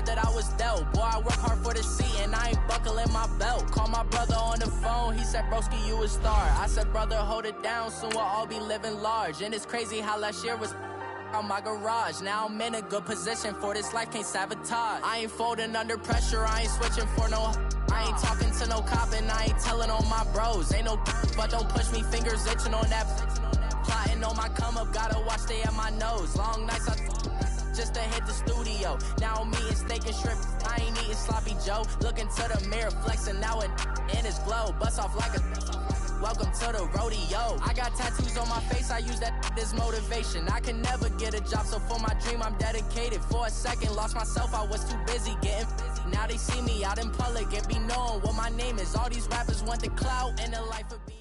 card that I was dealt. Boy, I work hard for the seat and I ain't buckling my belt. Call my brother on the phone, he said, broski, you a star. I said, brother, hold it down, soon we'll all be living large. And it's crazy how last year was on my garage. Now I'm in a good position for this life, can't sabotage. I ain't folding under pressure, I ain't switching for no. I ain't talking to no cop and I ain't telling on my bros. Ain't no but don't push me, fingers itching on that. Plotting on my come up, gotta watch stay at my nose. Long nights I just to hit the studio. Now I'm eating steak and shrimp, I ain't eating sloppy Joe. Looking to the mirror, flexing now and in his glow. Bust off like a welcome to the rodeo. I got tattoos on my face, I use that as motivation. I can never get a job, so for my dream I'm dedicated. For a second, lost myself, I was too busy getting busy. Now they see me out in public and be knowing what my name is. All these rappers want the clout and the life of being.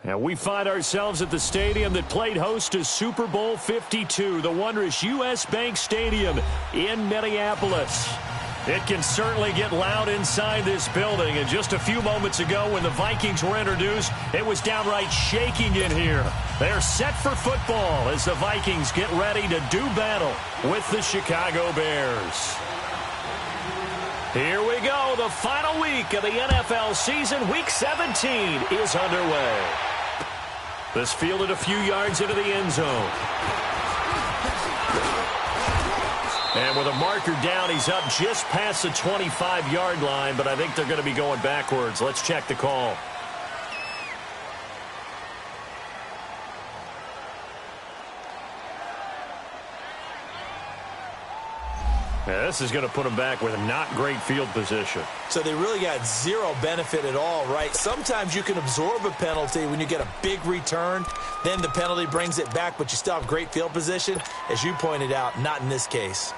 And we find ourselves at the stadium that played host to Super Bowl 52, the wondrous U.S. Bank Stadium in Minneapolis. It can certainly get loud inside this building. And just a few moments ago when the Vikings were introduced, it was downright shaking in here. They're set for football as the Vikings get ready to do battle with the Chicago Bears. Here we go. The final week of the NFL season. Week 17 is underway. This fielded a few yards into the end zone. And with a marker down, he's up just past the 25-yard line, but I think they're going to be going backwards. Let's check the call. Yeah, this is going to put them back with a not great field position. So they really got zero benefit at all, right? Sometimes you can absorb a penalty when you get a big return. Then the penalty brings it back, but you still have great field position. As you pointed out, not in this case.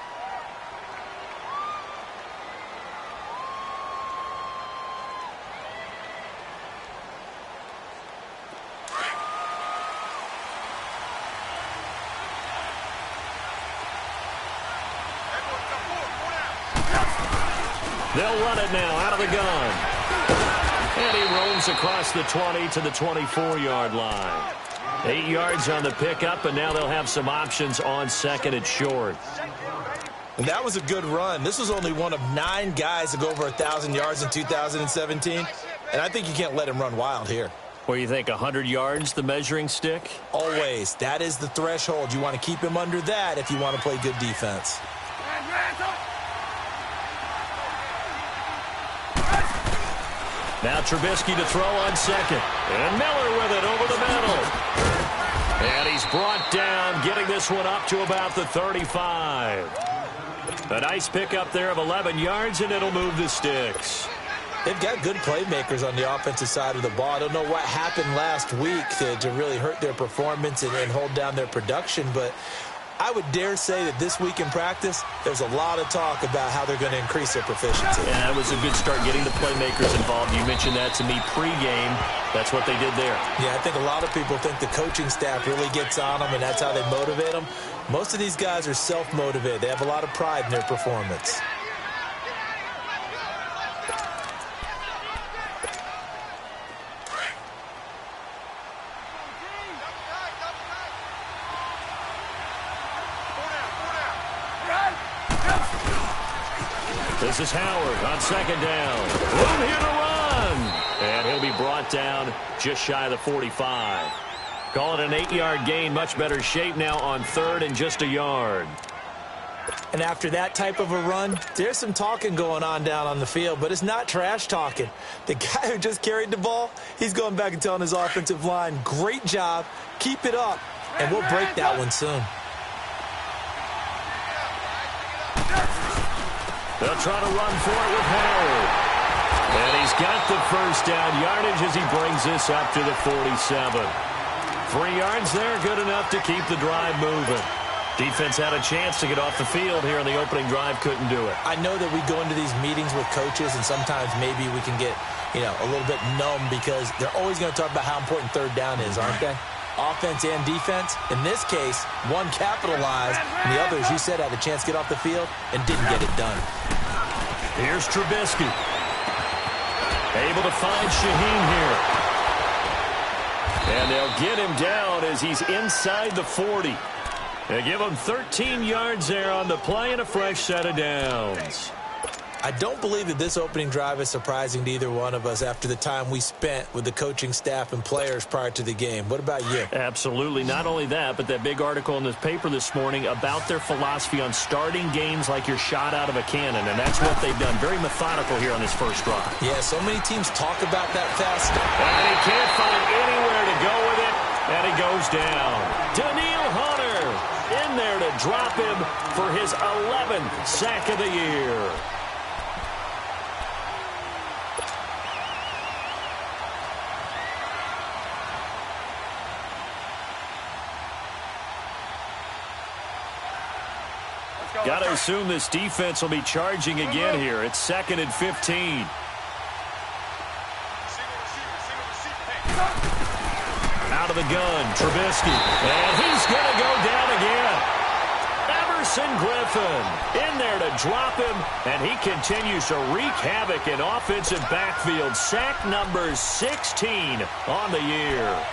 They'll run it now out of the gun. And he roams across the 20 to the 24-yard line. 8 yards on the pickup, and now they'll have some options on second and short. And that was a good run. This was only one of 9 guys to go over 1,000 yards in 2017. And I think you can't let him run wild here. What do you think, 100 yards, the measuring stick? Always. That is the threshold. You want to keep him under that if you want to play good defense. Now Trubisky to throw on second. And Miller with it over the middle. And he's brought down, getting this one up to about the 35. A nice pickup there of 11 yards, and it'll move the sticks. They've got good playmakers on the offensive side of the ball. I don't know what happened last week to really hurt their performance and hold down their production, but I would dare say that this week in practice, there's a lot of talk about how they're going to increase their proficiency. Yeah, that was a good start getting the playmakers involved. You mentioned that to me pregame. That's what they did there. Yeah, I think a lot of people think the coaching staff really gets on them, and that's how they motivate them. Most of these guys are self-motivated. They have a lot of pride in their performance. This is Howard on second down. Room here to run. And he'll be brought down just shy of the 45. Call it an 8-yard gain. Much better shape now on third and just a yard. And after that type of a run, there's some talking going on down on the field, but it's not trash talking. The guy who just carried the ball, he's going back and telling his offensive line, great job, keep it up, and we'll break that one soon. They'll try to run for it with Howard. And he's got the first down yardage as he brings this up to the 47. 3 yards there, good enough to keep the drive moving. Defense had a chance to get off the field here in the opening drive, couldn't do it. I know that we go into these meetings with coaches, and sometimes maybe we can get, a little bit numb because they're always going to talk about how important third down is, aren't they? Offense and defense. In this case, one capitalized, and the other, as you said, had a chance to get off the field and didn't get it done. Here's Trubisky. Able to find Shaheen here. And they'll get him down as he's inside the 40. They give them 13 yards there on the play and a fresh set of downs. I don't believe that this opening drive is surprising to either one of us after the time we spent with the coaching staff and players prior to the game. What about you? Absolutely. Not only that, but that big article in the paper this morning about their philosophy on starting games like you're shot out of a cannon, and that's what they've done. Very methodical here on this first drive. Yeah, so many teams talk about that fast start. And he can't find anywhere to go with it, and he goes down. Daniil Hunter in there to drop him for his 11th sack of the year. Got to assume this defense will be charging again here. It's 2nd and 15. Out of the gun, Trubisky. And he's going to go down again. Everson Griffin in there to drop him, and he continues to wreak havoc in offensive backfield. Sack number 16 on the year.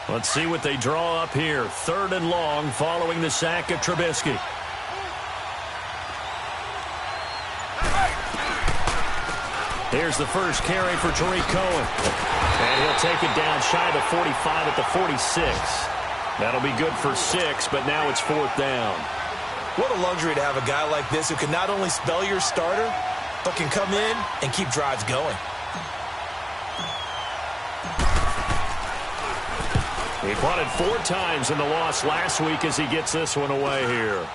Let's see what they draw up here. 3rd and long following the sack of Trubisky. Here's the first carry for Tariq Cohen. And he'll take it down shy of the 45 at the 46. That'll be good for 6, but now it's 4th down. What a luxury to have a guy like this who can not only spell your starter, but can come in and keep drives going. He punted 4 times in the loss last week as he gets this one away here.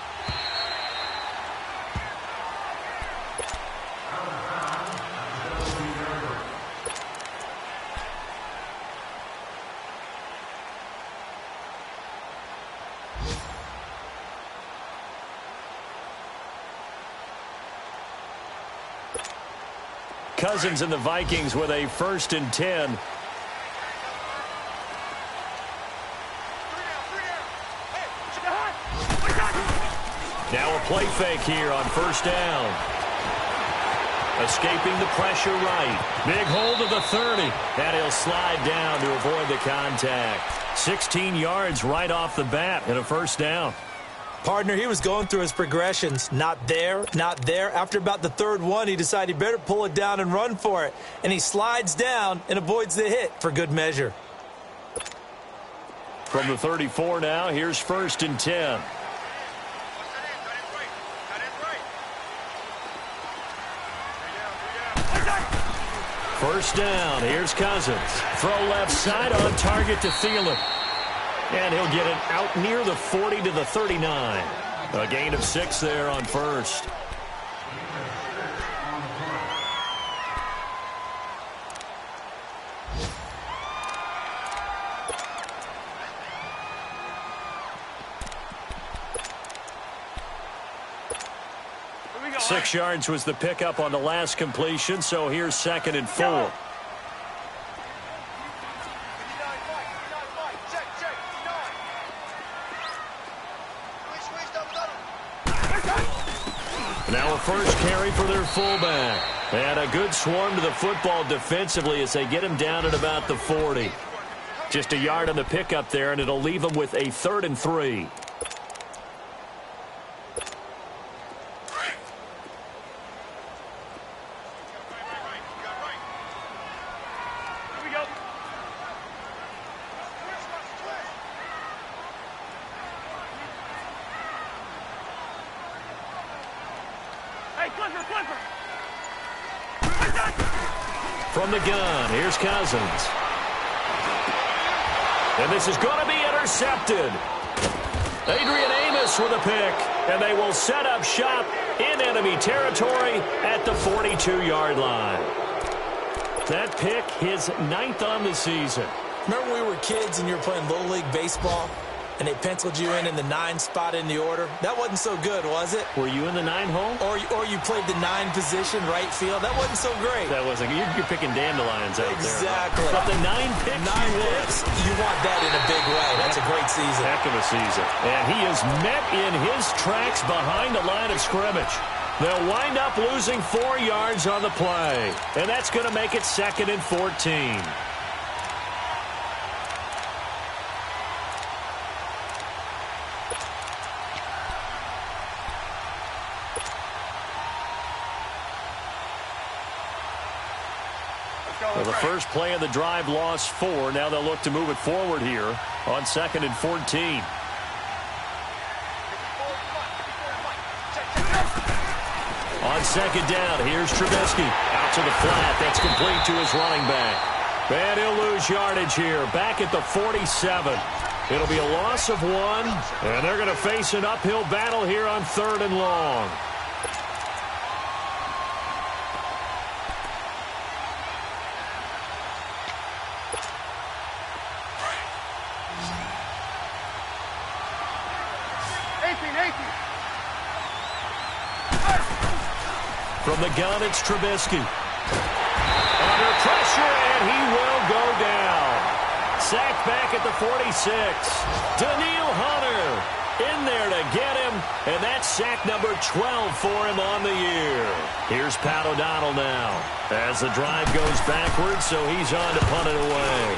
Cousins and the Vikings with a 1st and 10. Now a play fake here on 1st down. Escaping the pressure right. Big hold of the 30. And he'll slide down to avoid the contact. 16 yards right off the bat and a 1st down. Partner, he was going through his progressions. Not there, not there. After about the 3rd one, he decided he better pull it down and run for it. And he slides down and avoids the hit for good measure. From the 34 now, here's 1st and 10. First down, here's Cousins. Throw left side on target to Thielen. And he'll get it out near the 40 to the 39. A gain of 6 there on 1st. Six yards was the pickup on the last completion, so here's 2nd and 4. Now a first carry for their fullback. And a good swarm to the football defensively as they get him down at about the 40. Just a yard on the pickup there, and it'll leave them with a 3rd and 3. From the gun, here's Cousins. And this is going to be intercepted. Adrian Amos with a pick, and they will set up shop in enemy territory at the 42-yard line. That pick, his 9th on the season. Remember when we were kids and you were playing Little League Baseball, and they penciled you in the 9 spot in the order? That wasn't so good, was it? Were you in the 9 hole? Or you played the 9 position, right field. That wasn't so great. That wasn't. You're picking dandelions out there. Exactly. But the 9 picks, you want that in a big way. That's a great season. Heck of a season. And he is met in his tracks behind the line of scrimmage. They'll wind up losing 4 yards on the play. And that's going to make it 2nd and 14. Well, the first play of the drive lost 4. Now they'll look to move it forward here on 2nd and 14. On 2nd down, here's Trubisky. Out to the flat. That's complete to his running back. And he'll lose yardage here. Back at the 47. It'll be a loss of 1. And they're going to face an uphill battle here on 3rd and long. From the gun, it's Trubisky. Under pressure, and he will go down. Sacked back at the 46. Daniil Hunter in there to get him, and that's sack number 12 for him on the year. Here's Pat O'Donnell now as the drive goes backwards, so he's on to punt it away.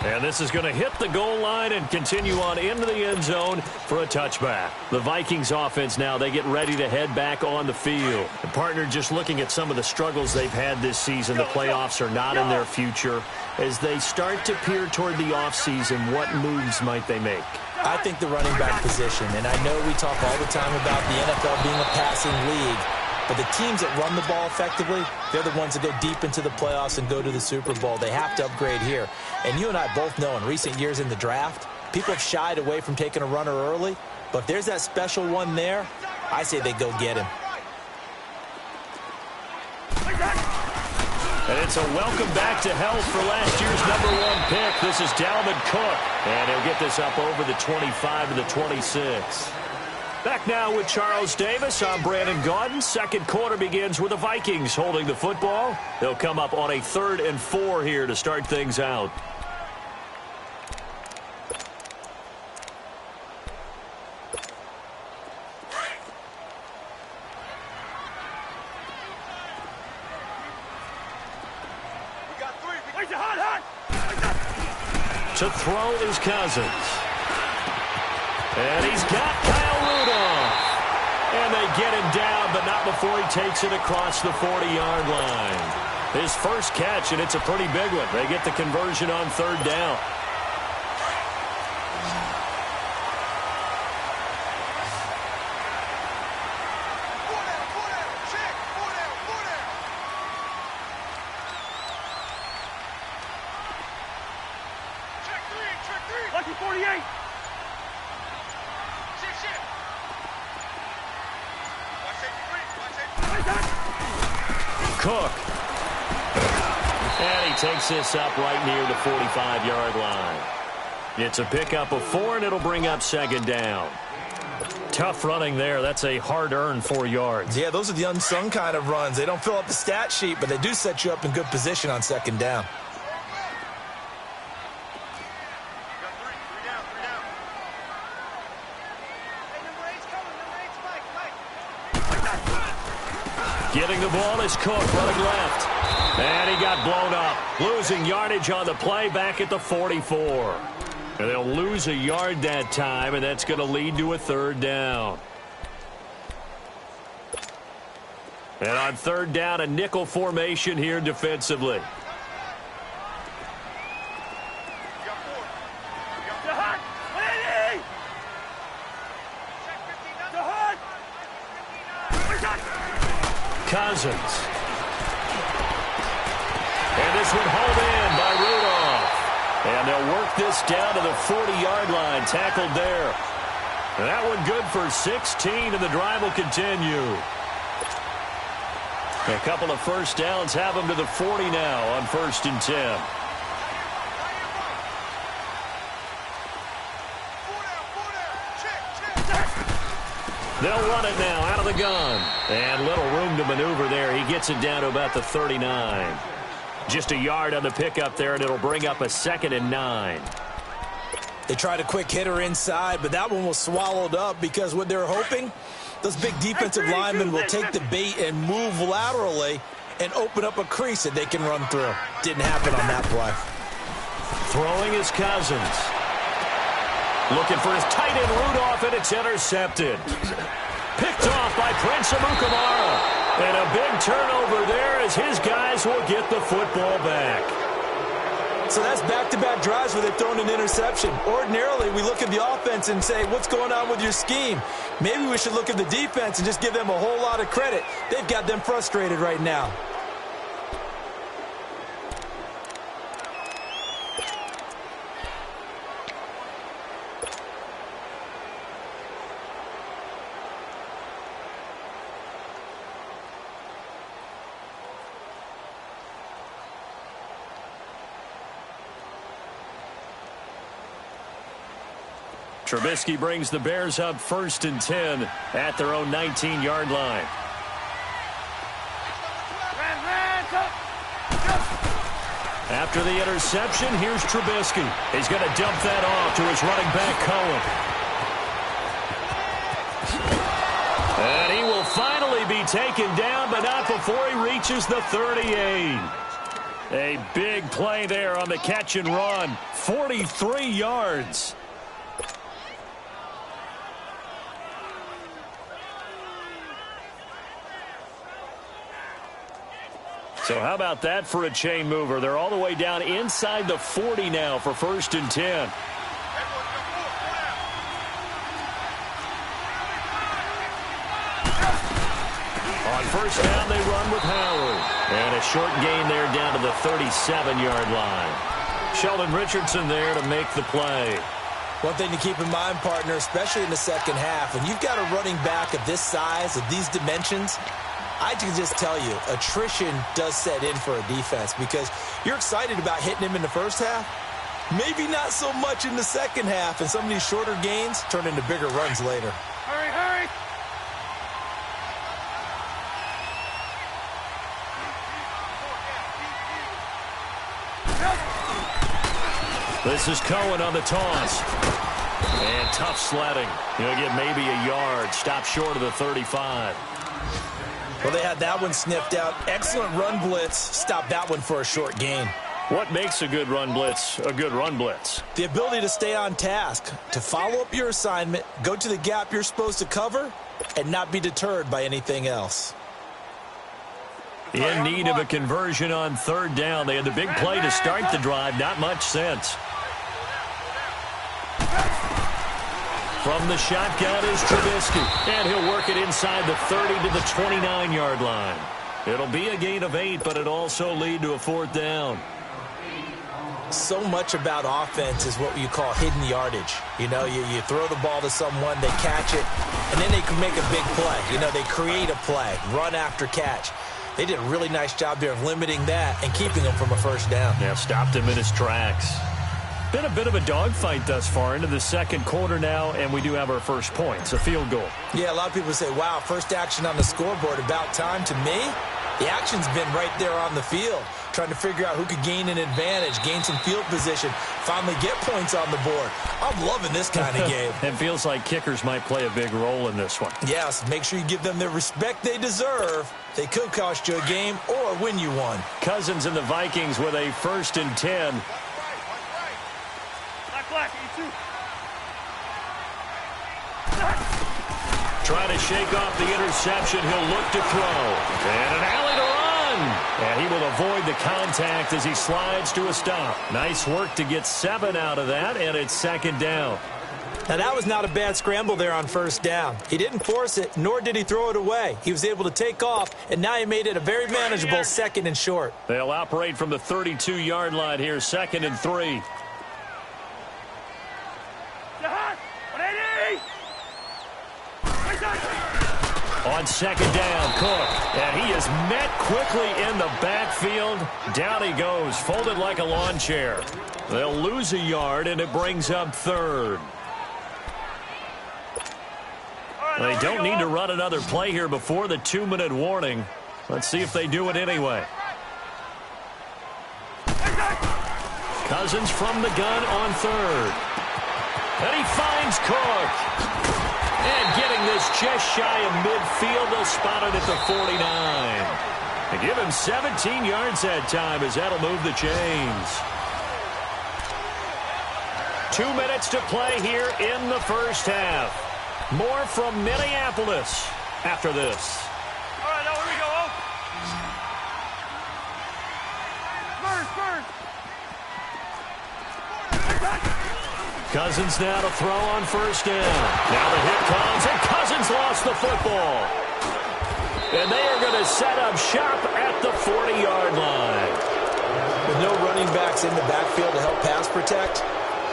And this is going to hit the goal line and continue on into the end zone for a touchback. The Vikings offense now, they get ready to head back on the field. The partner, just looking at some of the struggles they've had this season, the playoffs are not in their future. As they start to peer toward the offseason, what moves might they make? I think the running back position, and I know we talk all the time about the NFL being a passing league, but the teams that run the ball effectively, they're the ones that go deep into the playoffs and go to the Super Bowl. They have to upgrade here. And you and I both know in recent years in the draft, people have shied away from taking a runner early. But if there's that special one there, I say they go get him. And it's a welcome back to health for last year's #1 pick. This is Dalvin Cook. And he'll get this up over the 25 and the 26. Back now with Charles Davis. I'm Brandon Gaudin. Second quarter begins with the Vikings holding the football. They'll come up on a 3rd and 4 here to start things out. To throw is Cousins. And he's got Kyle Rudolph. And they get him down, but not before he takes it across the 40-yard line. His first catch, and it's a pretty big one. They get the conversion on 3rd down. Lucky 48. Cook. And he takes this up right near the 45-yard line. It's a pickup of 4, and it'll bring up 2nd down. Tough running there. That's a hard-earned 4 yards. Yeah, those are the unsung kind of runs. They don't fill up the stat sheet, but they do set you up in good position on 2nd down. Getting the ball is Cook, running left. And he got blown up. Losing yardage on the play back at the 44. And they'll lose a yard that time, and that's going to lead to a 3rd down. And on 3rd down, a nickel formation here defensively. Cousins. And this one hauled in by Rudolph. And they'll work this down to the 40-yard line. Tackled there. And that one good for 16, and the drive will continue. A couple of first downs have them to the 40 now on 1st and 10. They'll run it now out of the gun. And little room to maneuver there. He gets it down to about the 39. Just a yard on the pickup there, and it'll bring up a 2nd and 9. They tried a quick hitter inside, but that one was swallowed up because what they're hoping, those big defensive linemen will take the bait and move laterally and open up a crease that they can run through. Didn't happen on that play. Throwing is Cousins. Looking for his tight end Rudolph, and it's intercepted. Picked off by Prince Amukamara. And a big turnover there as his guys will get the football back. So that's back-to-back drives where they've thrown an interception. Ordinarily, we look at the offense and say, what's going on with your scheme? Maybe we should look at the defense and just give them a whole lot of credit. They've got them frustrated right now. Trubisky brings the Bears up 1st and 10 at their own 19-yard line. After the interception, here's Trubisky. He's going to dump that off to his running back, Cohen. And he will finally be taken down, but not before he reaches the 38. A big play there on the catch and run. 43 yards. So how about that for a chain mover? They're all the way down inside the 40 now for 1st and 10. On 1st down, they run with Howard. And a short gain there down to the 37-yard line. Sheldon Richardson there to make the play. One thing to keep in mind, partner, especially in the second half, when you've got a running back of this size, of these dimensions, I can just tell you, attrition does set in for a defense because you're excited about hitting him in the first half. Maybe not so much in the second half, and some of these shorter gains turn into bigger runs later. Hurry, hurry! This is Cohen on the toss. And tough sledding. He'll get maybe a yard. Stop short of the 35. Well, they had that one sniffed out. Excellent run blitz. Stop that one for a short gain. What makes a good run blitz a good run blitz? The ability to stay on task, to follow up your assignment, go to the gap you're supposed to cover, and not be deterred by anything else. In need of a conversion on 3rd down. They had the big play to start the drive. Not much sense. From the shotgun is Trubisky. And he'll work it inside the 30 to the 29-yard line. It'll be a gain of 8, but it'll also lead to a 4th down. So much about offense is what you call hidden yardage. You know, you throw the ball to someone, they catch it, and then they can make a big play. You know, they create a play, run after catch. They did a really nice job there of limiting that and keeping him from a 1st down. Yeah, stopped him in his tracks. Been a bit of a dogfight thus far into the 2nd quarter now, and we do have our first points, a field goal. Yeah, a lot of people say, wow, first action on the scoreboard, about time. To me, the action's been right there on the field, trying to figure out who could gain an advantage, gain some field position, finally get points on the board. I'm loving this kind of game. It feels like kickers might play a big role in this one. Yes, make sure you give them the respect they deserve. They could cost you a game or win you one. Cousins and the Vikings with a 1st and 10. Trying to shake off the interception. He'll look to throw. And an alley to run. And he will avoid the contact as he slides to a stop. Nice work to get 7 out of that, and it's 2nd down. Now, that was not a bad scramble there on 1st down. He didn't force it, nor did he throw it away. He was able to take off, and now he made it a very manageable 2nd and short. They'll operate from the 32-yard line here, 2nd and 3. On 2nd down, Cook. And he is met quickly in the backfield. Down he goes, folded like a lawn chair. They'll lose a yard, and it brings up 3rd. They don't need to run another play here before the 2-minute warning. Let's see if they do it anyway. Cousins from the gun on third. And he finds Cook. And getting this just shy of midfield, they'll spot it at the 49. They give him 17 yards that time as that'll move the chains. 2 minutes to play here in the first half. More from Minneapolis after this. All right, now here we go. Cousins now to throw on first down. Now the hit comes, and Cousins lost the football. And they are going to set up shop at the 40-yard line. With no running backs in the backfield to help pass protect,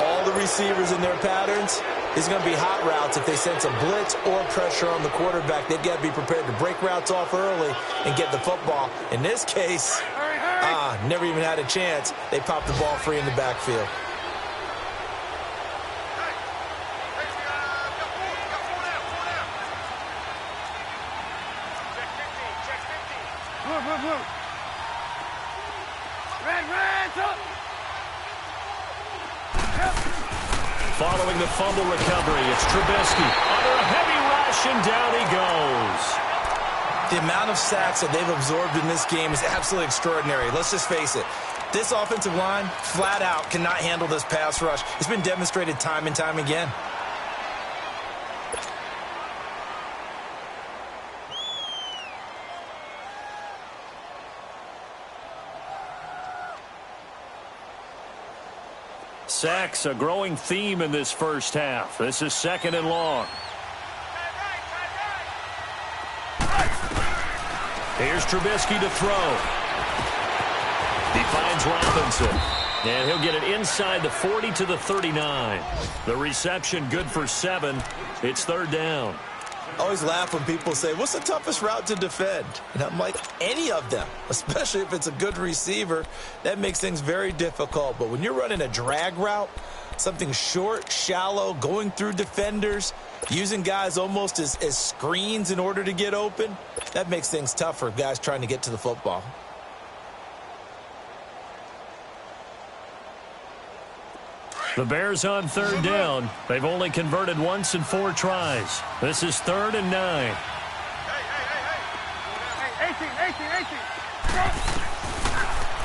all the receivers in their patterns, it's going to be hot routes. If they sense a blitz or pressure on the quarterback, they've got to be prepared to break routes off early and get the football. In this case, never even had a chance. They popped the ball free in the backfield. Following the fumble recovery, it's Trubisky under a heavy rush, and down he goes. The amount of sacks that they've absorbed in this game is absolutely extraordinary. Let's just face it. This offensive line, flat out, cannot handle this pass rush. It's been demonstrated time and time again. Sacks, a growing theme in this first half. This is 2nd and long. Here's Trubisky to throw. He finds Robinson. And he'll get it inside the 40 to the 39. The reception good for 7. It's 3rd down. I always laugh when people say, what's the toughest route to defend? And I'm like, any of them, especially if it's a good receiver. That makes things very difficult. But when you're running a drag route, something short, shallow, going through defenders, using guys almost as screens in order to get open, that makes things tough for guys trying to get to the football. The Bears on 3rd down. They've only converted once in 4 tries. This is 3rd and 9. Hey, 18.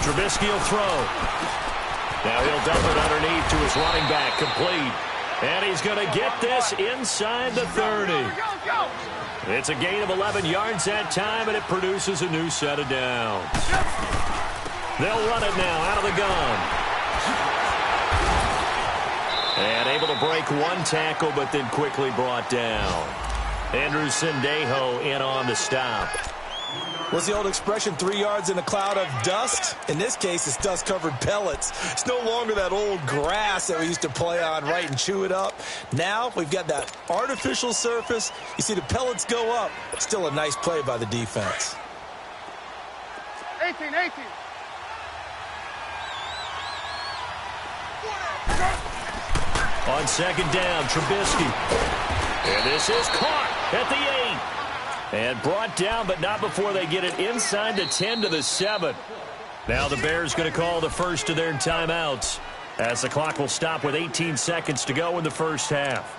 Trubisky will throw. Now he'll dump it underneath to his running back, complete. And he's going to get this inside the 30. It's a gain of 11 yards that time, and it produces a new set of downs. They'll run it now out of the gun. And able to break one tackle, but then quickly brought down. Andrew Sendejo in on the stop. What's the old expression, 3 yards in a cloud of dust? In this case, it's dust-covered pellets. It's no longer that old grass that we used to play on, right, and chew it up. Now we've got that artificial surface. You see the pellets go up. Still a nice play by the defense. 18. On 2nd down, Trubisky. And this is caught at the 8. And brought down, but not before they get it inside the 10 to the 7. Now the Bears going to call the first of their timeouts, as the clock will stop with 18 seconds to go in the first half.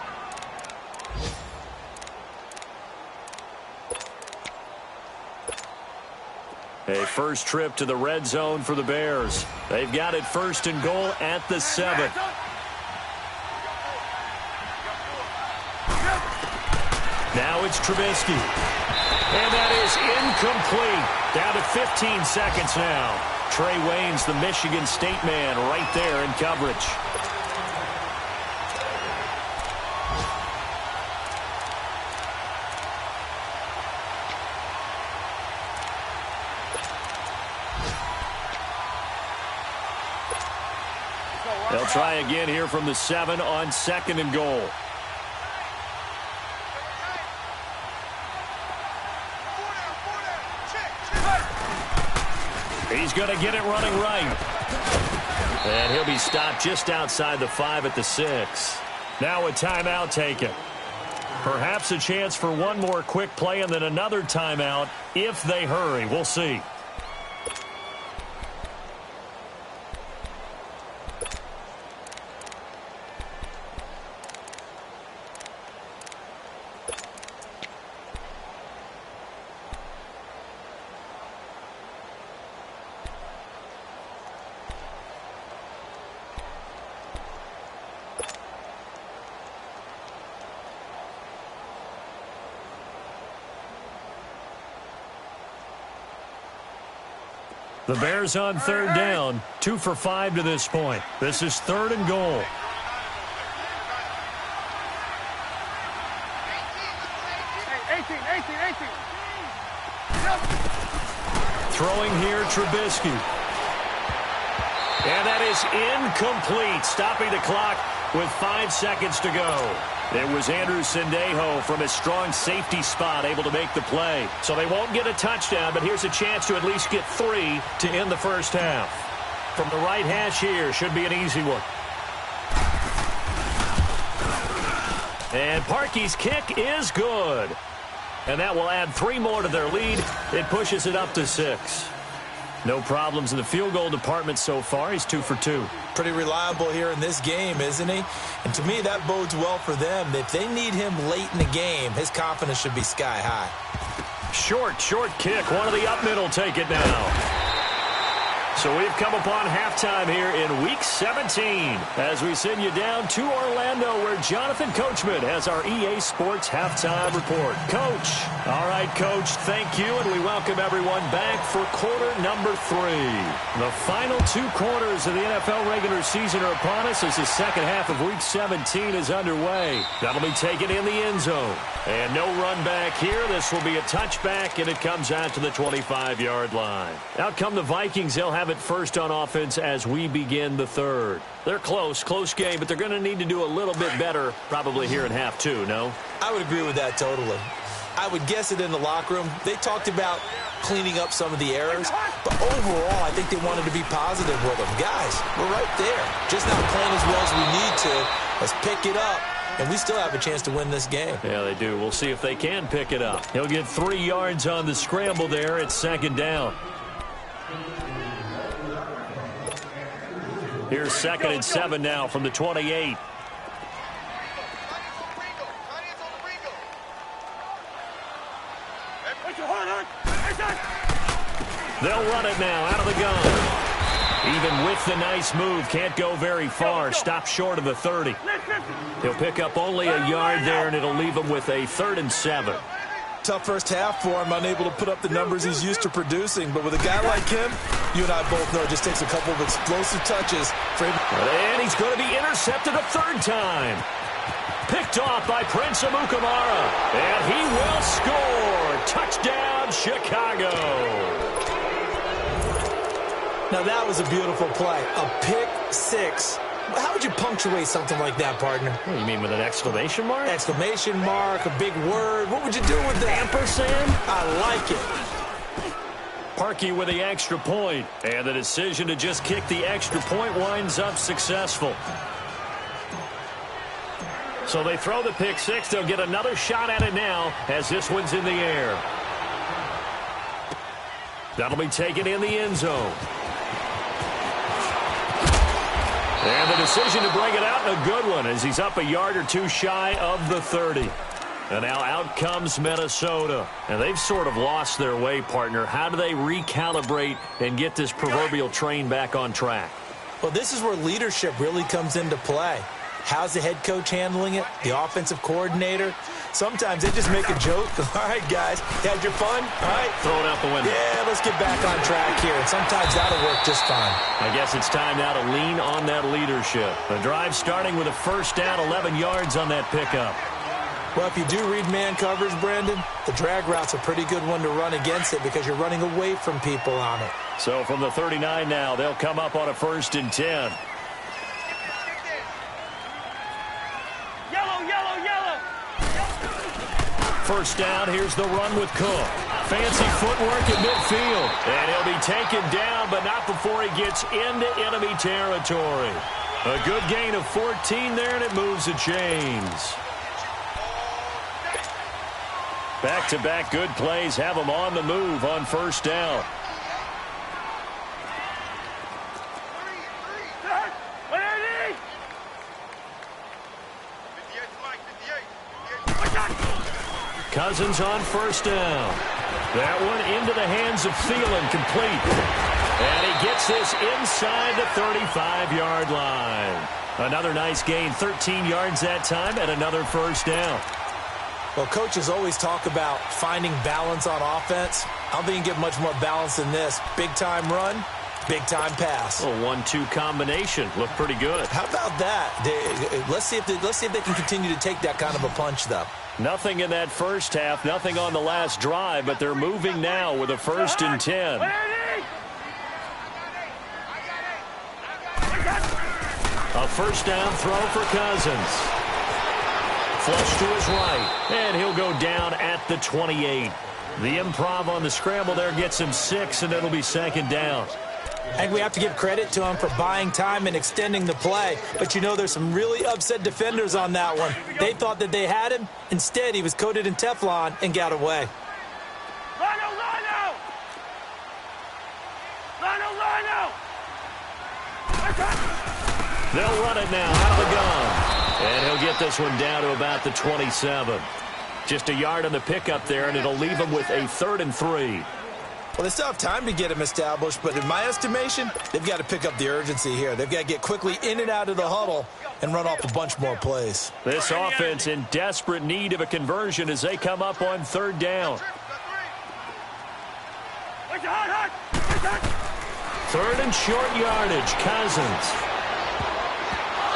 A first trip to the red zone for the Bears. They've got it 1st and goal at the 7. Now it's Trubisky. And that is incomplete. Down to 15 seconds now. Trey Waynes, the Michigan State man, right there in coverage. They'll try again here from the 7 on 2nd and goal. He's going to get it running right. And he'll be stopped just outside the 5 at the 6. Now a timeout taken. Perhaps a chance for one more quick play and then another timeout if they hurry. We'll see. The Bears on third down, 2 for 5 to this point. This is 3rd and goal. Throwing here, Trubisky. And that is incomplete, stopping the clock with 5 seconds to go. It was Andrew Sendejo from his strong safety spot able to make the play. So they won't get a touchdown, but here's a chance to at least get 3 to end the first half. From the right hash here, should be an easy one. And Parkey's kick is good. And that will add 3 more to their lead. It pushes it up to 6. No problems in the field goal department so far. He's 2 for 2. Pretty reliable here in this game, isn't he? And to me, that bodes well for them. If they need him late in the game, his confidence should be sky high. Short kick. One of the up middle take it now. So we've come upon halftime here in Week 17 as we send you down to Orlando where Jonathan Coachman has our EA Sports Halftime Report. Coach. All right, Coach, thank you, and we welcome everyone back for quarter number 3. The final 2 quarters of the NFL regular season are upon us as the second half of Week 17 is underway. That'll be taken in the end zone. And no run back here. This will be a touchback, and it comes out to the 25-yard line. Out come the Vikings. They'll have it first on offense as we begin the third. They're close game, but they're going to need to do a little bit better probably here in half 2, no? I would agree with that totally. I would guess it in the locker room. They talked about cleaning up some of the errors, but overall, I think they wanted to be positive with them. Guys, we're right there. Just not playing as well as we need to. Let's pick it up, and we still have a chance to win this game. Yeah, they do. We'll see if they can pick it up. He'll get 3 yards on the scramble there. It's 2nd down. Here's 2nd and 7 now from the 28. They'll run it now out of the gun. Even with the nice move, can't go very far. Stop short of the 30. He'll pick up only a yard there, and it'll leave him with a 3rd and 7. Tough first half for him, unable to put up the numbers he's used to producing. But with a guy like him, you and I both know it just takes a couple of explosive touches for him. And he's going to be intercepted a 3rd time. Picked off by Prince Amukamara. And he will score. Touchdown, Chicago. Now that was a beautiful play. A pick 6. How would you punctuate something like that, partner? What do you mean, with an exclamation mark? Exclamation mark, a big word. What would you do with that? Ampersand? I like it. Parkey with the extra point. And the decision to just kick the extra point winds up successful. So they throw the pick 6. They'll get another shot at it now as this one's in the air. That'll be taken in the end zone. And the decision to bring it out, and a good one, as he's up a yard or 2 shy of the 30. And now out comes Minnesota. And they've sort of lost their way, partner. How do they recalibrate and get this proverbial train back on track? Well, this is where leadership really comes into play. How's the head coach handling it? The offensive coordinator? Sometimes they just make a joke. All right, guys, you had your fun? All right. Throw it out the window. Yeah, let's get back on track here. And sometimes that'll work just fine. I guess it's time now to lean on that leadership. The drive starting with a 1st down, 11 yards on that pickup. Well, if you do read man coverage, Brandon, the drag route's a pretty good one to run against it because you're running away from people on it. So from the 39 now, they'll come up on a 1st and 10. First down, here's the run with Cook. Fancy footwork at midfield. And he'll be taken down, but not before he gets into enemy territory. A good gain of 14 there, and it moves the chains. Back-to-back good plays have them on the move on first down. Cousins on first down. That one into the hands of Thielen, complete. And he gets this inside the 35-yard line. Another nice gain, 13 yards that time, and another first down. Well, coaches always talk about finding balance on offense. I don't think you can get much more balance than this. Big-time run, big-time pass. A 1-2 combination. Looked pretty good. How about that? Let's see if they can continue to take that kind of a punch, though. Nothing in that first half, nothing on the last drive, but they're moving now with a 1st and 10. A first down throw for Cousins. Flush to his right, and he'll go down at the 28. The improv on the scramble there gets him 6, and it'll be 2nd down. I think we have to give credit to him for buying time and extending the play. But, you know, there's some really upset defenders on that one. They thought that they had him. Instead, he was coated in Teflon and got away. They'll run it now out of the gun. And he'll get this one down to about the 27. Just a yard on the pickup there, and it'll leave him with a 3rd and 3. Well, they still have time to get him established, but in my estimation, they've got to pick up the urgency here. They've got to get quickly in and out of the huddle and run off a bunch more plays. This offense in desperate need of a conversion as they come up on 3rd down. 3rd and short yardage, Cousins.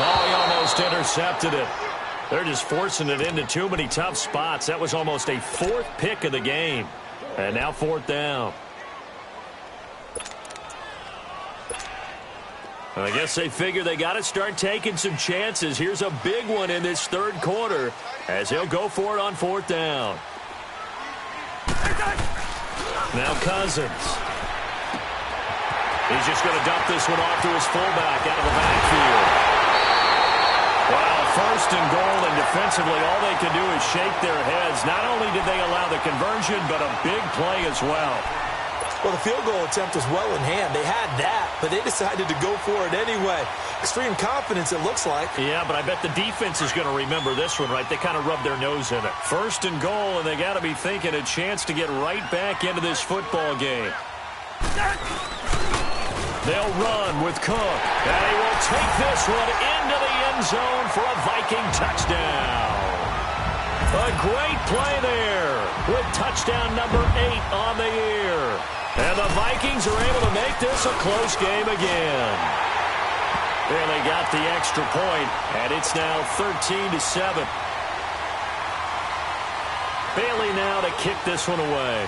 Oh, he almost intercepted it. They're just forcing it into too many tough spots. That was almost a 4th pick of the game. And now 4th down. I guess they figure they got to start taking some chances. Here's a big one in this 3rd quarter as he'll go for it on 4th down. Now Cousins. He's just going to dump this one off to his fullback out of the backfield. Well, 1st and goal, and defensively all they can do is shake their heads. Not only did they allow the conversion, but a big play as well. Well, the field goal attempt was well in hand. They had that, but they decided to go for it anyway. Extreme confidence, it looks like. Yeah, but I bet the defense is going to remember this one, right? They kind of rubbed their nose in it. 1st and goal, and they got to be thinking a chance to get right back into this football game. They'll run with Cook, and he will take this one into the end zone for a Viking touchdown. A great play there with touchdown number 8 on the year. And the Vikings are able to make this a close game again. Barely got the extra point, and it's now 13-7. Bailey now to kick this one away.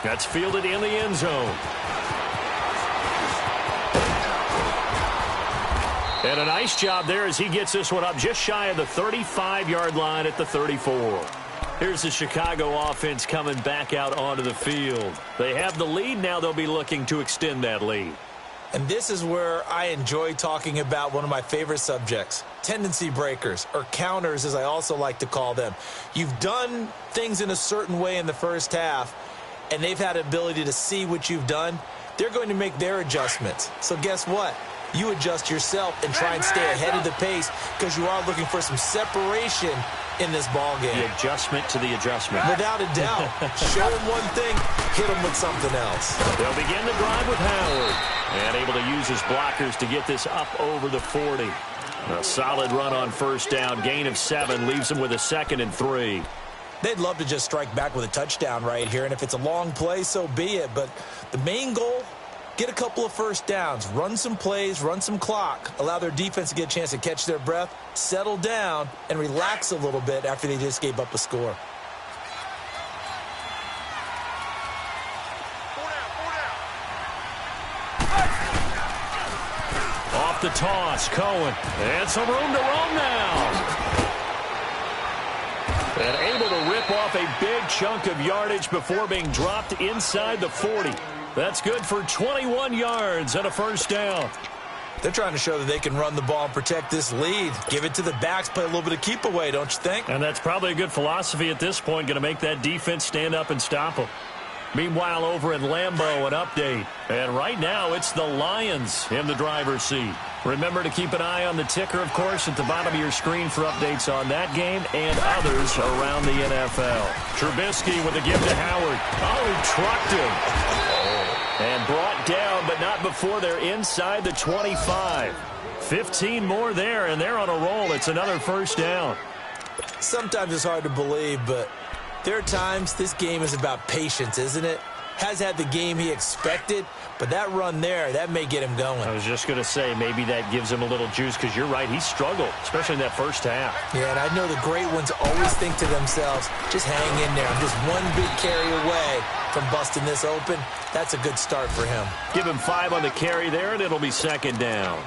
That's fielded in the end zone. And a nice job there as he gets this one up just shy of the 35-yard line at the 34. Here's the Chicago offense coming back out onto the field. They have the lead. Now they'll be looking to extend that lead. And this is where I enjoy talking about one of my favorite subjects, tendency breakers, or counters as I also like to call them. You've done things in a certain way in the first half, and they've had the ability to see what you've done. They're going to make their adjustments. So guess what? You adjust yourself and try and stay ahead of the pace because you are looking for some separation in this ball game. The adjustment to the adjustment. Without a doubt. Show them one thing, hit them with something else. They'll begin the drive with Howard. And able to use his blockers to get this up over the 40. A solid run on first down. Gain of 7 leaves him with a 2nd and 3. They'd love to just strike back with a touchdown right here, and if it's a long play, so be it. But the main goal, get a couple of first downs, run some plays, run some clock, allow their defense to get a chance to catch their breath, settle down, and relax a little bit after they just gave up a score. Off the toss, Cohen. And some room to roam now. And able to rip off a big chunk of yardage before being dropped inside the 40. That's good for 21 yards and a first down. They're trying to show that they can run the ball and protect this lead. Give it to the backs, play a little bit of keep away, don't you think? And that's probably a good philosophy at this point, going to make that defense stand up and stop them. Meanwhile, over in Lambeau, an update. And right now, it's the Lions in the driver's seat. Remember to keep an eye on the ticker, of course, at the bottom of your screen for updates on that game and others around the NFL. Trubisky with a give to Howard. Oh, he trucked him. And brought down, but not before they're inside the 25. 15 more there, and they're on a roll. It's another first down. Sometimes it's hard to believe, but there are times this game is about patience, isn't it? Has had the game he expected, but that run there, that may get him going. I was just going to say, maybe that gives him a little juice, because you're right, he struggled, especially in that first half. Yeah, and I know the great ones always think to themselves, just hang in there. I'm just one big carry away from busting this open. That's a good start for him. Give him 5 on the carry there, and it'll be second down.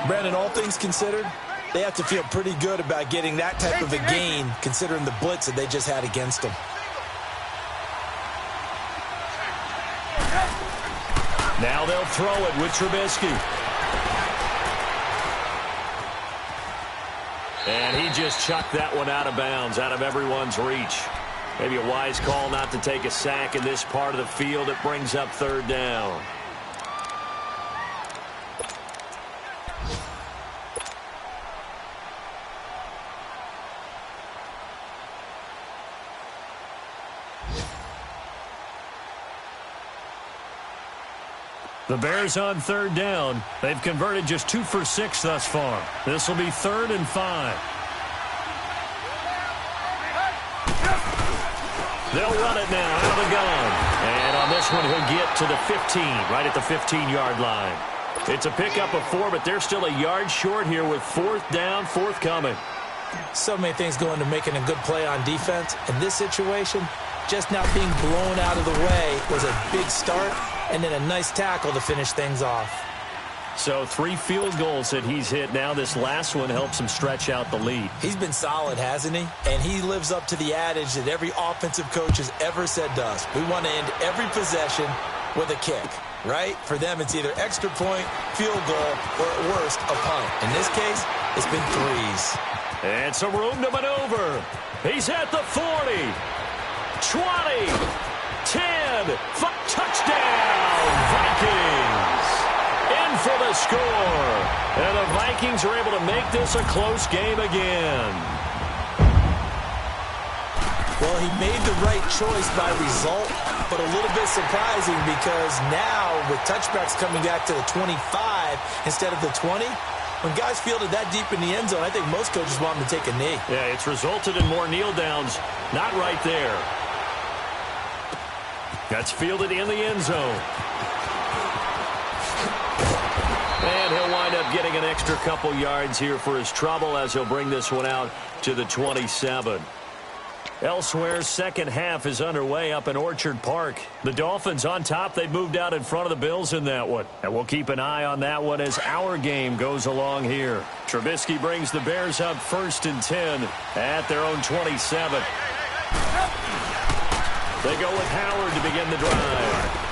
Brandon, all things considered, they have to feel pretty good about getting that type of a gain, considering the blitz that they just had against them. Now they'll throw it with Trubisky. And he just chucked that one out of bounds, out of everyone's reach. Maybe a wise call not to take a sack in this part of the field. It brings up third down. The Bears on third down. They've converted just 2 for 6 thus far. This will be 3rd and 5. They'll run it now out of the gun. And on this one, he'll get to the 15, right at the 15-yard line. It's a pickup of 4, but they're still a yard short here with 4th down, forthcoming. So many things go into making a good play on defense. In this situation, just not being blown out of the way was a big start, and then a nice tackle to finish things off. So 3 field goals that he's hit now. This last one helps him stretch out the lead. He's been solid, hasn't he? And he lives up to the adage that every offensive coach has ever said to us. We want to end every possession with a kick, right? For them, it's either extra point, field goal, or at worst, a punt. In this case, it's been 3s. And some room to maneuver. He's at the 40, 20, 10, touchdown, Vikings. In for the score. And the Vikings are able to make this a close game again. Well, he made the right choice by result, but a little bit surprising because now with touchbacks coming back to the 25 instead of the 20, when guys fielded that deep in the end zone, I think most coaches want them to take a knee. Yeah, it's resulted in more kneel downs. Not right there. That's fielded in the end zone. And he'll wind up getting an extra couple yards here for his trouble as he'll bring this one out to the 27. Elsewhere, second half is underway up in Orchard Park. The Dolphins on top. They moved out in front of the Bills in that one. And we'll keep an eye on that one as our game goes along here. Trubisky brings the Bears up 1st and 10 at their own 27. They go with Howard to begin the drive.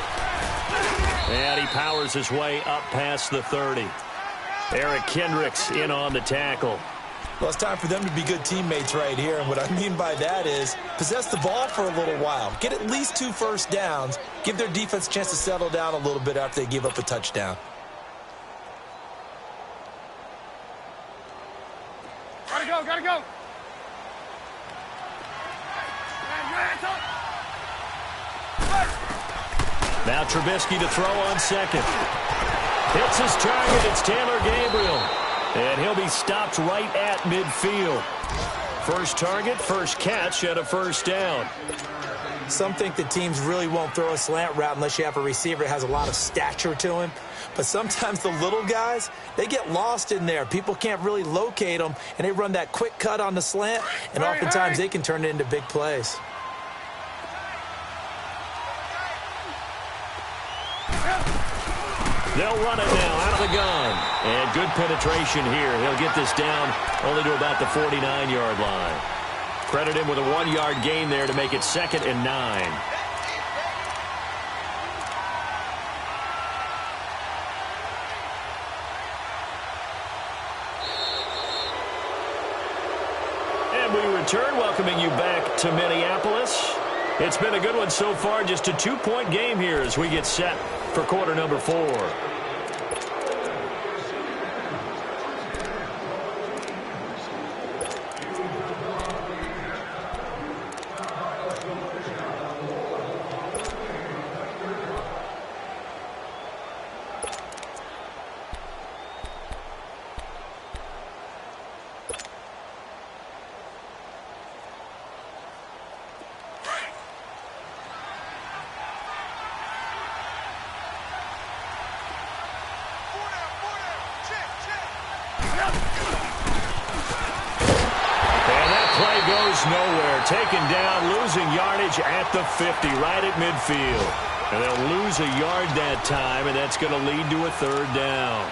And he powers his way up past the 30. Eric Kendricks in on the tackle. Well, it's time for them to be good teammates right here. And what I mean by that is possess the ball for a little while. Get at least 2 first downs. Give their defense a chance to settle down a little bit after they give up a touchdown. Gotta go, gotta go. Now Trubisky to throw on second. Hits his target. It's Taylor Gabriel. And he'll be stopped right at midfield. First target, first catch, and a first down. Some think that teams really won't throw a slant route unless you have a receiver that has a lot of stature to him. But sometimes the little guys, they get lost in there. People can't really locate them, and they run that quick cut on the slant, and oftentimes they can turn it into big plays. They'll run it now out of the gun. And good penetration here. He'll get this down only to about the 49-yard line. Credit him with a 1-yard gain there to make it 2nd and 9. And we return, welcoming you back to Minneapolis. It's been a good one so far, just a 2-point game here as we get set for quarter number 4. Nowhere, taken down, losing yardage at the 50, right at midfield. And they'll lose a yard that time, and that's going to lead to a 3rd down.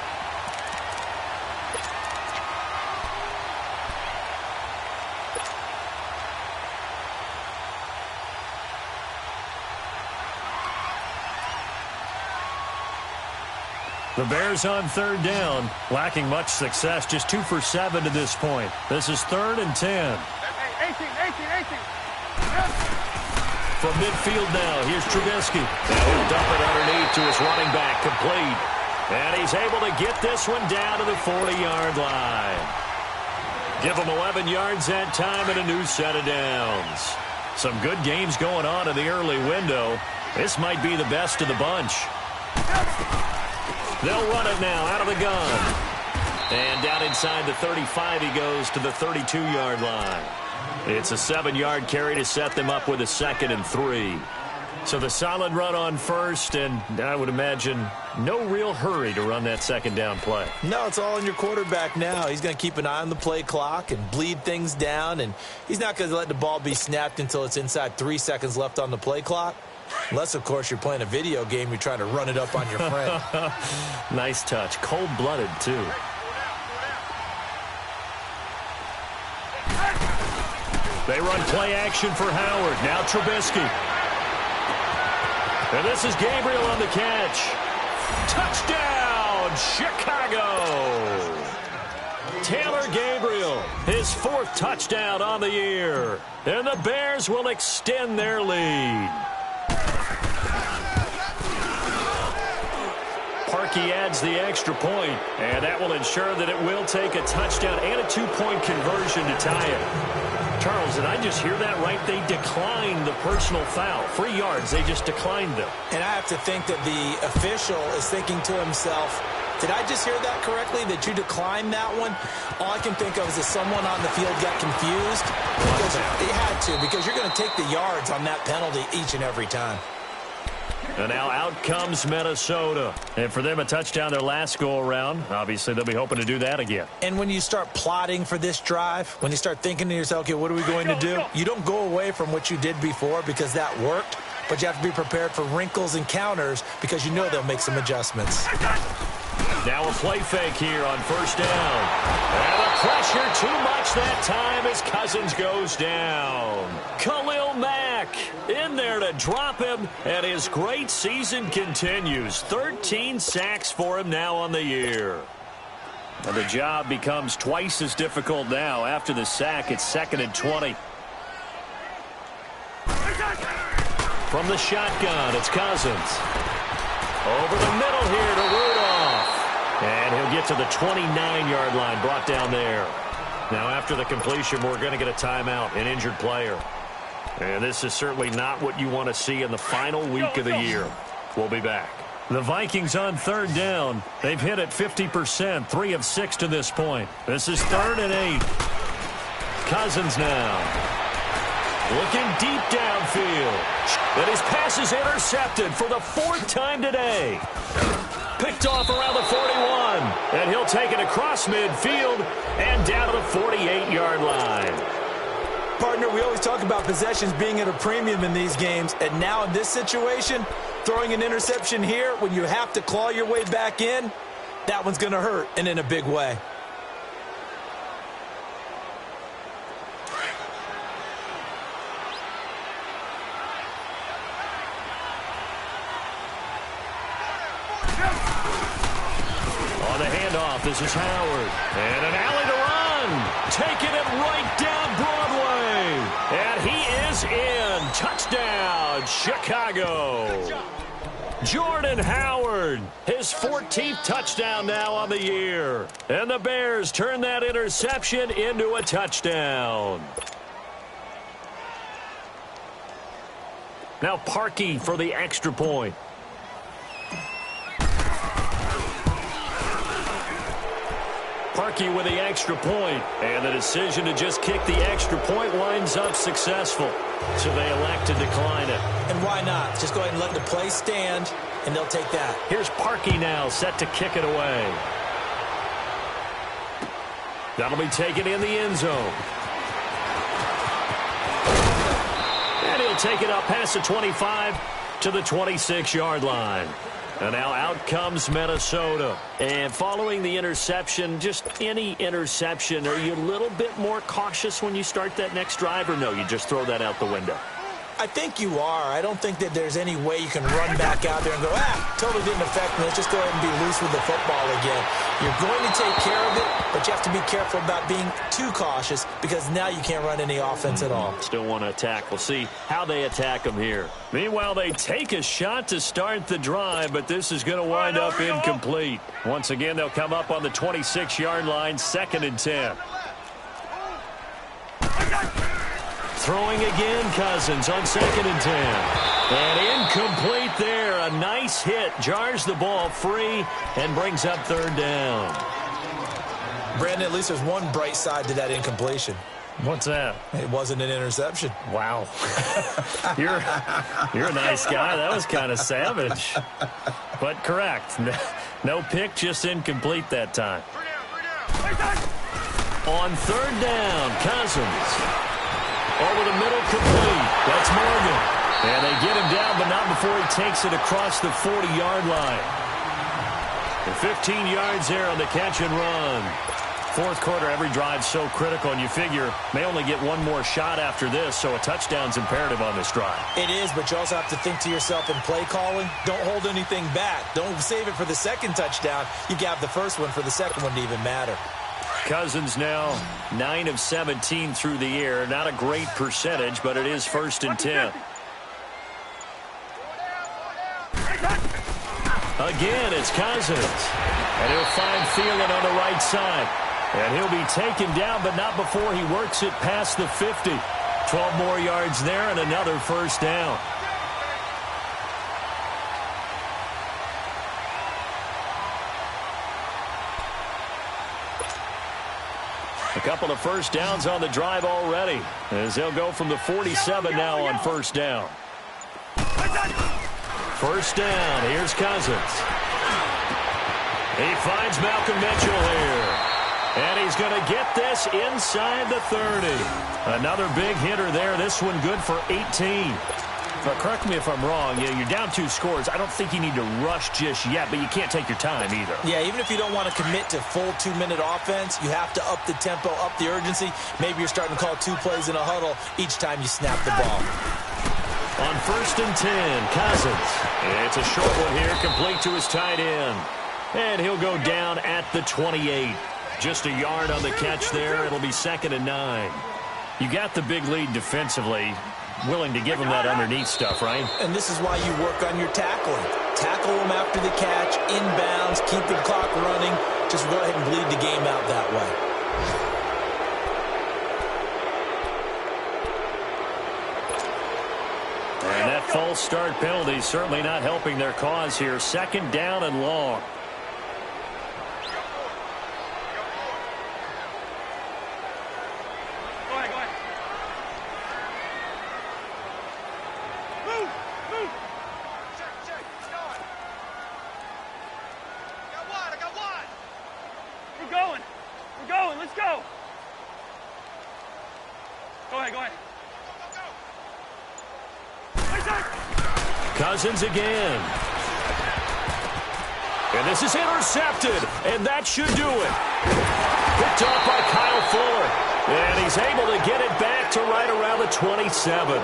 The Bears on 3rd down, lacking much success, just 2 for 7 to this point. This is 3rd and 10. 18. From midfield now, here's Trubisky. Now he'll dump it underneath to his running back, complete. And he's able to get this one down to the 40-yard line. Give him 11 yards that time and a new set of downs. Some good games going on in the early window. This might be the best of the bunch. They'll run it now out of the gun. And down inside the 35, he goes to the 32-yard line. It's a 7-yard carry to set them up with a 2nd and 3. So the solid run on first, and I would imagine no real hurry to run that 2nd down play. No, it's all on your quarterback now. He's going to keep an eye on the play clock and bleed things down, and he's not going to let the ball be snapped until it's inside 3 seconds left on the play clock. Unless, of course, you're playing a video game, you're trying to run it up on your friend. Nice touch. Cold-blooded, too. They run play action for Howard. Now Trubisky. And this is Gabriel on the catch. Touchdown, Chicago. Taylor Gabriel, his 4th touchdown on the year. And the Bears will extend their lead. Parkey adds the extra point, and that will ensure that it will take a touchdown and a 2-point conversion to tie it. Charles, did I just hear that right? They declined the personal foul. 3 yards, they just declined them. And I have to think that the official is thinking to himself, did I just hear that correctly, that you declined that one? All I can think of is that someone on the field got confused. Because they had to, because you're going to take the yards on that penalty each and every time. And now out comes Minnesota. And for them, a touchdown their last go-around. Obviously, they'll be hoping to do that again. And when you start plotting for this drive, when you start thinking to yourself, okay, what are we going to do? You don't go away from what you did before because that worked. But you have to be prepared for wrinkles and counters because you know they'll make some adjustments. Now a play fake here on 1st down. And the pressure too much that time as Cousins goes down. Khalil Mack in there to drop him, and his great season continues. 13 sacks for him now on the year. And the job becomes twice as difficult now. After the sack, it's 2nd and 20. From the shotgun, it's Cousins. Over the middle here to Rudolph. And he'll get to the 29-yard line, brought down there. Now after the completion, we're going to get a timeout, an injured player. And this is certainly not what you want to see in the final week of the year. We'll be back. The Vikings on 3rd down. They've hit it 50%, 3 of 6 to this point. This is 3rd and 8. Cousins now. Looking deep downfield. And his pass is intercepted for the 4th time today. Picked off around the 41. And he'll take it across midfield and down to the 48-yard line. Partner, we always talk about possessions being at a premium in these games. And now in this situation, throwing an interception here when you have to claw your way back in, that one's going to hurt, and in a big way. On the handoff, this is Howard. And an alley to run. Taking it right down Broadway. Touchdown, Chicago. Jordan Howard, his 14th touchdown now on the year. And the Bears turn that interception into a touchdown. Now Parkey for the extra point. Parkey with the extra point, and the decision to just kick the extra point winds up successful. So they elect to decline it. And why not? Just go ahead and let the play stand, and they'll take that. Here's Parkey now, set to kick it away. That'll be taken in the end zone. And he'll take it up past the 25 to the 26-yard line. And now out comes Minnesota. And following the interception, just any interception, are you a little bit more cautious when you start that next drive, or no, you just throw that out the window? I think you are. I don't think that there's any way you can run back out there and go, totally didn't affect me. Let's just go ahead and be loose with the football again. You're going to take care of it, but you have to be careful about being too cautious because now you can't run any offense at all. Still want to attack. We'll see how they attack them here. Meanwhile, they take a shot to start the drive, but this is going to wind up incomplete. Once again, they'll come up on the 26-yard line, 2nd and 10. Throwing again, Cousins on 2nd and 10. And incomplete there. A nice hit. Jars the ball free and brings up 3rd down. Brandon, at least there's one bright side to that incompletion. What's that? It wasn't an interception. Wow. You're a nice guy. That was kind of savage. But correct. No pick, just incomplete that time. On 3rd down, Cousins. Over the middle, complete. That's Morgan. And they get him down, but not before he takes it across the 40-yard line. And 15 yards there on the catch and run. 4th quarter, every drive's so critical, and you figure may only get one more shot after this, so a touchdown's imperative on this drive. It is, but you also have to think to yourself in play calling, don't hold anything back. Don't save it for the 2nd touchdown. You have the 1st one for the 2nd one to even matter. Cousins now 9 of 17 through the air. Not a great percentage, but it is 1st and 10. Again, it's Cousins. And he'll find Thielen on the right side. And he'll be taken down, but not before he works it past the 50. 12 more yards there and another 1st down. A couple of 1st downs on the drive already, as they'll go from the 47 now on 1st down. 1st down, here's Cousins. He finds Malcolm Mitchell here. And he's going to get this inside the 30. Another big hitter there, this one good for 18. But correct me if I'm wrong, you're down 2 scores. I don't think you need to rush just yet, but you can't take your time either. Yeah, even if you don't want to commit to full 2-minute offense, you have to up the tempo, up the urgency. Maybe you're starting to call 2 plays in a huddle each time you snap the ball. On 1st and 10, Cousins. It's a short one here, complete to his tight end. And he'll go down at the 28. Just a yard on the catch there. It'll be 2nd and 9. You got the big lead defensively. Willing to give him that underneath stuff, right? And this is why you work on your tackling. Tackle him after the catch, inbounds, keep the clock running. Just go ahead and bleed the game out that way. And that false start penalty certainly not helping their cause here. 2nd down and long. Cousins again. And this is intercepted, and that should do it. Picked off by Kyle Fuller. And he's able to get it back to right around the 27.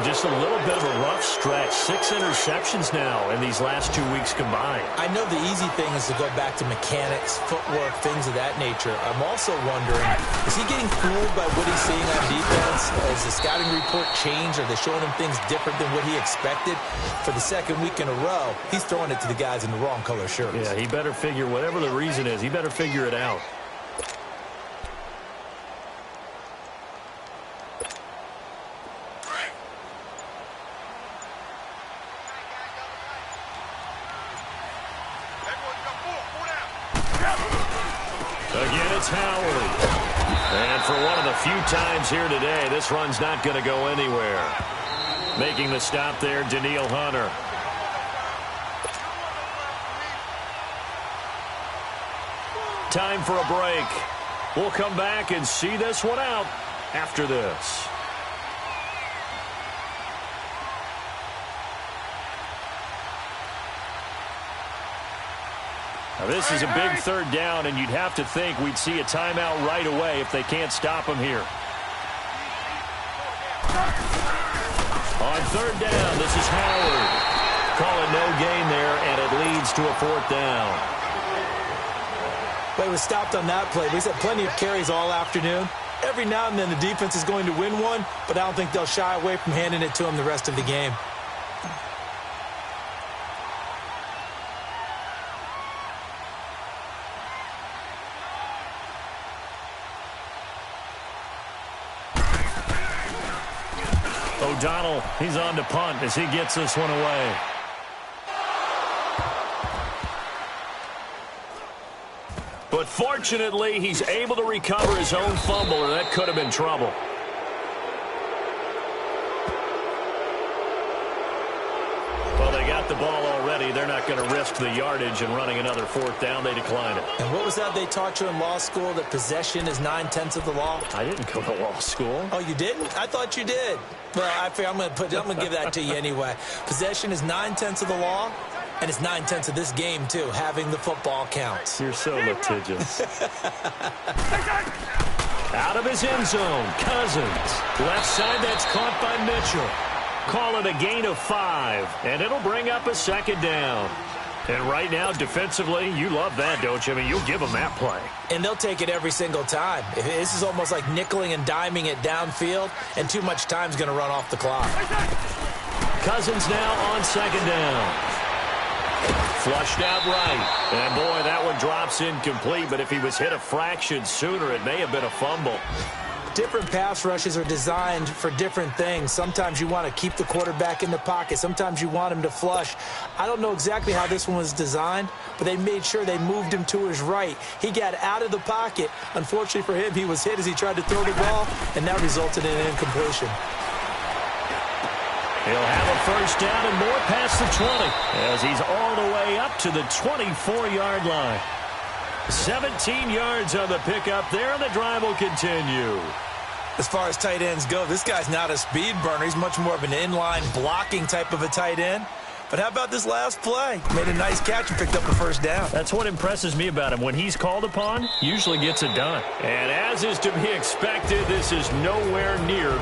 Just a little bit of a rough stretch. 6 interceptions now in these last 2 weeks combined. I know the easy thing is to go back to mechanics, footwork, things of that nature. I'm also wondering, is he getting fooled by what he's seeing on defense? Has the scouting report changed? Are they showing him things different than what he expected? For the second week in a row, he's throwing it to the guys in the wrong color shirts. Yeah, he better figure, whatever the reason is, he better figure it out. Again, it's Howard. And for one of the few times here today, this run's not going to go anywhere. Making the stop there, Daniil Hunter. Time for a break. We'll come back and see this one out after this. Now this is a big third down, and you'd have to think we'd see a timeout right away if they can't stop him here. On third down, this is Howard. Call it no gain there, and it leads to a 4th down. But he was stopped on that play. But he's had plenty of carries all afternoon. Every now and then the defense is going to win one, but I don't think they'll shy away from handing it to him the rest of the game. O'Donnell, he's on to punt as he gets this one away. But fortunately, he's able to recover his own fumble, or that could have been trouble. Well, they got the ball already. They're not going to risk the yardage and running another 4th down. They decline it. And what was that they taught you in law school, that possession is 9/10 of the law? I didn't go to law school. Oh, you didn't? I thought you did. Well, I figure I'm going to give that to you anyway. Possession is 9/10 of the law, and it's 9/10 of this game, too. Having the football counts. You're so litigious. Out of his end zone, Cousins. Left side, that's caught by Mitchell. Call it a gain of 5, and it'll bring up a 2nd down. And right now, defensively, you love that, don't you? I mean, you'll give them that play. And they'll take it every single time. This is almost like nickeling and diming it downfield, and too much time's going to run off the clock. Cousins now on 2nd down. Flushed out right. And, boy, that one drops incomplete, but if he was hit a fraction sooner, it may have been a fumble. Different pass rushes are designed for different things. Sometimes you want to keep the quarterback in the pocket. Sometimes you want him to flush. I don't know exactly how this one was designed, but they made sure they moved him to his right. He got out of the pocket. Unfortunately for him, he was hit as he tried to throw the ball, and that resulted in an incompletion. He'll have a 1st down and more past the 20 as he's all the way up to the 24-yard line. 17 yards on the pickup there, and the drive will continue. As far as tight ends go, this guy's not a speed burner. He's much more of an inline blocking type of a tight end. But how about this last play? Made a nice catch and picked up a 1st down. That's what impresses me about him. When he's called upon, usually gets it done. And as is to be expected, this is nowhere near